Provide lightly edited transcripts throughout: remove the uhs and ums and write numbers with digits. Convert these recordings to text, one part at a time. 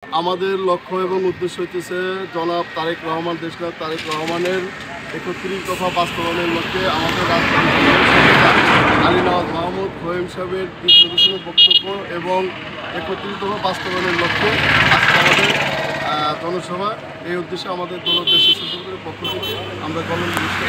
আমাদের লক্ষ্য এবং উদ্দেশ্য হইতেছে জনাব তারেক রহমান দেশনাথ তারেক রহমানের ৩১ দফা বাস্তবায়নের লক্ষ্যে আমাদের রাজধানী আলী নওয়াজ মাহমুদ খোয়েম সাহেবের দিক বক্তব্য এবং ৩১ দফা বাস্তবায়নের লক্ষ্যে আজকে আমাদের জনসভা। এই উদ্দেশ্যে আমাদের দলদেশ পক্ষ থেকে আমরা গণতন্ত্র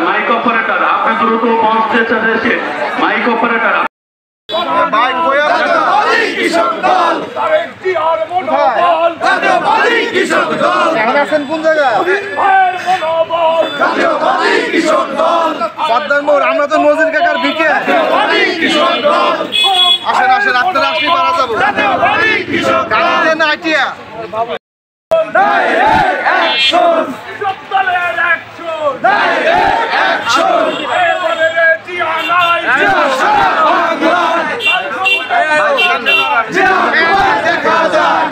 মাইক অপারেটর আপনি দ্রুত পৌঁছতে চাইছে। মাইক অপারেটর কোন জায়গা আমরা তো নজির কাকার ভিকে আসেন আসেন আপনারা আসলে পারা যাবো আইটিয়া দেখা যায়